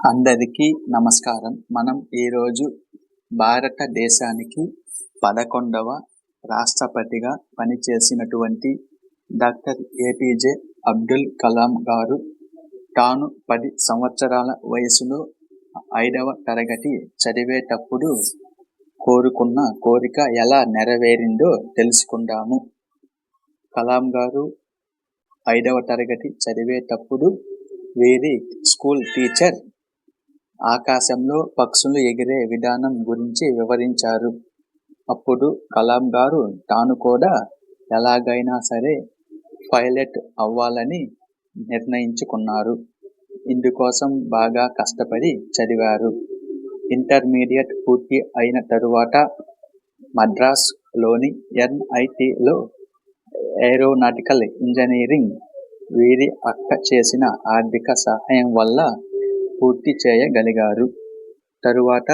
అందరికీ నమస్కారం. మనం ఈరోజు భారతదేశానికి 11వ రాష్ట్రపతిగా పనిచేసినటువంటి డాక్టర్ ఏపీజే అబ్దుల్ కలాం గారు తాను 10 సంవత్సరాల వయసులో 5వ తరగతి చదివేటప్పుడు కోరుకున్న కోరిక ఎలా నెరవేరిందో తెలుసుకుందాము. కలాం గారు 5వ తరగతి చదివేటప్పుడు వీరి స్కూల్ టీచర్ ఆకాశంలో పక్షులు ఎగిరే విధానం గురించి వివరించారు. అప్పుడు కలాం గారు తాను కూడా ఎలాగైనా సరే పైలట్ అవ్వాలని నిర్ణయించుకున్నారు. ఇందుకోసం బాగా కష్టపడి చదివారు. ఇంటర్మీడియట్ పూర్తి అయిన తరువాత మద్రాసులోని NITలో ఏరోనాటికల్ ఇంజనీరింగ్ వీరి అక్క చేసిన ఆర్థిక సహాయం వల్ల పూర్తి చేయగలిగారు. తరువాత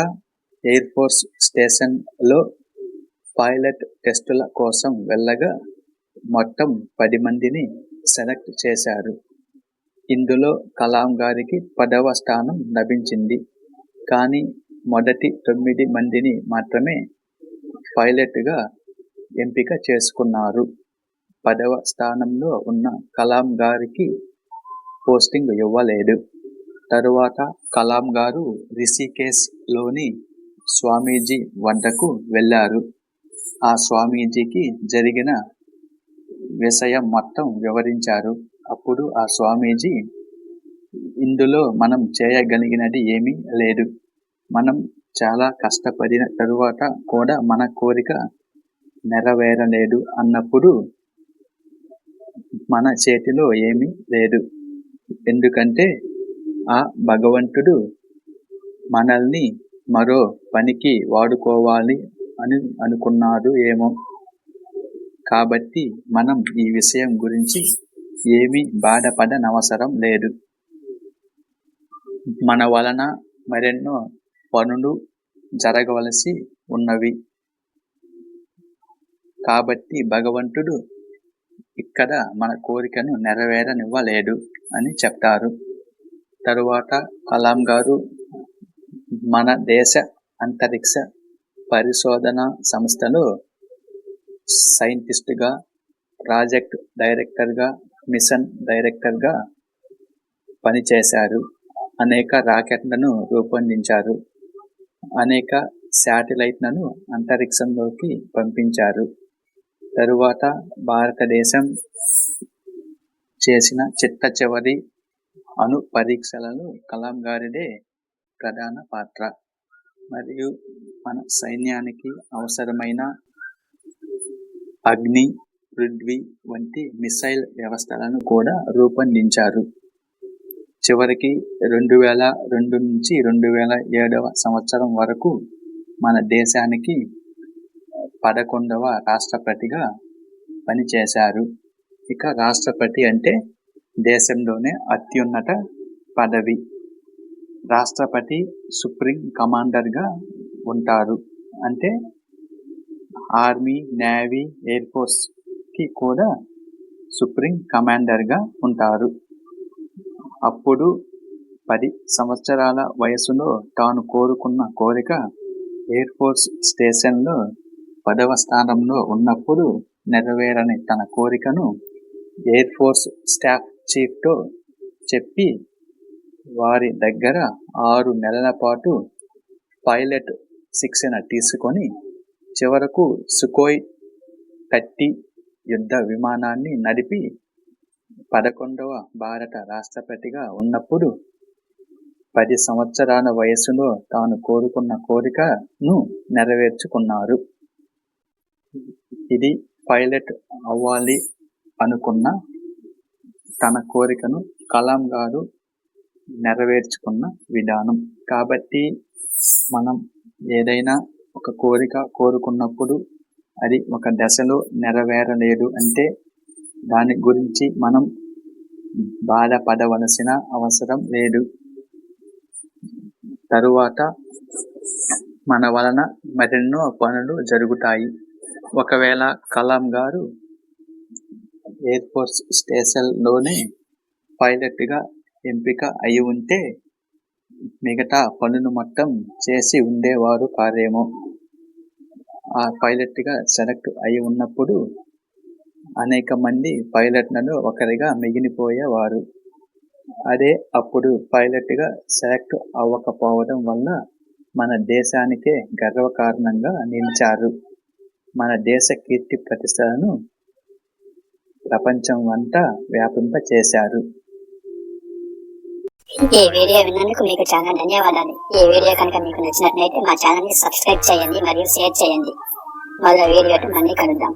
ఎయిర్ ఫోర్స్ స్టేషన్లో పైలట్ టెస్టుల కోసం వెళ్ళగా మొత్తం 10 మందిని సెలెక్ట్ చేశారు. ఇందులో కలాం గారికి 10వ స్థానం లభించింది. కానీ మొదటి 9 మందిని మాత్రమే పైలట్గా ఎంపిక చేసుకున్నారు. 10వ స్థానంలో ఉన్న కలాం గారికి పోస్టింగ్ ఇవ్వలేదు. తరువాత కలాం గారు రిషికేశ్లోని స్వామీజీ వద్దకు వెళ్ళారు. ఆ స్వామీజీకి జరిగిన విషయం మొత్తం వివరించారు. అప్పుడు ఆ స్వామీజీ, ఇందులో మనం చేయగలిగినది ఏమీ లేదు. మనం చాలా కష్టపడిన తరువాత కూడా మన కోరిక నెరవేరలేదు అన్నప్పుడు మన చేతిలో ఏమీ లేదు. ఎందుకంటే ఆ భగవంతుడు మనల్ని మరో పనికి వాడుకోవాలి అని అనుకున్నాడు ఏమో. కాబట్టి మనం ఈ విషయం గురించి ఏమీ బాధపడనవసరం లేదు. మన వలన మరెన్నో పనులు జరగవలసి ఉన్నవి. కాబట్టి భగవంతుడు ఇక్కడ మన కోరికను నెరవేరనివ్వలేడు అని చెప్తారు. తరువాత కలాం గారు మన దేశ అంతరిక్ష పరిశోధన సంస్థలో సైంటిస్టుగా, ప్రాజెక్ట్ డైరెక్టర్గా, మిషన్ డైరెక్టర్గా పనిచేశారు. అనేక రాకెట్లను రూపొందించారు. అనేక శాటిలైట్లను అంతరిక్షంలోకి పంపించారు. తరువాత భారతదేశం చేసిన చిట్ట-చివరి అణు పరీక్షలలో కలాం గారిదే ప్రధాన పాత్ర. మరియు మన సైన్యానికి అవసరమైన అగ్ని, పృథ్వీ వంటి మిసైల్ వ్యవస్థలను కూడా రూపొందించారు. చివరికి 2002 నుంచి 2007వ సంవత్సరం వరకు మన దేశానికి 11వ రాష్ట్రపతిగా పనిచేశారు. ఇక రాష్ట్రపతి అంటే దేశంలోనే అత్యున్నత పదవి. రాష్ట్రపతి సుప్రీం కమాండర్గా ఉంటారు. అంటే ఆర్మీ, నేవీ, ఎయిర్ ఫోర్స్కి కూడా సుప్రీం కమాండర్గా ఉంటారు. అప్పుడు 10 సంవత్సరాల వయసులో తాను కోరుకున్న కోరిక ఎయిర్ ఫోర్స్ స్టేషన్లో 10వ స్థానంలో ఉన్నప్పుడు నెరవేరని తన కోరికను ఎయిర్ ఫోర్స్ స్టాఫ్ చీఫ్తో చెప్పి వారి దగ్గర 6 నెలల పాటు పైలట్ శిక్షణ తీసుకొని చివరకు సుఖోయ్ 30 యుద్ధ విమానాన్ని నడిపి 11వ భారత రాష్ట్రపతిగా ఉన్నప్పుడు 10 సంవత్సరాల వయసులో తాను కోరుకున్న కోరికను నెరవేర్చుకున్నారు. ఇది పైలట్ అవ్వాలి అనుకున్న తన కోరికను కలాం గారు నెరవేర్చుకున్న విధానం. కాబట్టి మనం ఏదైనా ఒక కోరిక కోరుకున్నప్పుడు అది ఒక దశలో నెరవేరలేదు అంటే దాని గురించి మనం బాధపడవలసిన అవసరం లేదు. తరువాత మన వలన మరెన్నో పనులు జరుగుతాయి. ఒకవేళ కలాం గారు ఎయిర్ ఫోర్స్ స్టేషన్లోనే పైలట్గా ఎంపిక అయి ఉంటే మిగతా పనులు మొత్తం చేసి ఉండేవారు కారేమో. ఆ పైలట్గా సెలెక్ట్ అయి ఉన్నప్పుడు అనేక మంది పైలట్లలో ఒకరిగా మిగిలిపోయేవారు. అదే అప్పుడు పైలట్గా సెలెక్ట్ అవ్వకపోవడం వల్ల మన దేశానికే గర్వకారణంగా నిలిచారు. మన దేశ కీర్తి ప్రతిష్టలను ప్రపంచం అంతా వ్యాపింపచేశారు. ఈ వీడియో విన్నందుకు మీకు చాలా ధన్యవాదాలు. ఈ వీడియో కనుక మీకు నచ్చినట్లయితే మా ఛానల్ ని సబ్స్క్రైబ్ చేయండి మరియు షేర్ చేయండి. మరో వీడియోతో మళ్ళీ కలుద్దాం.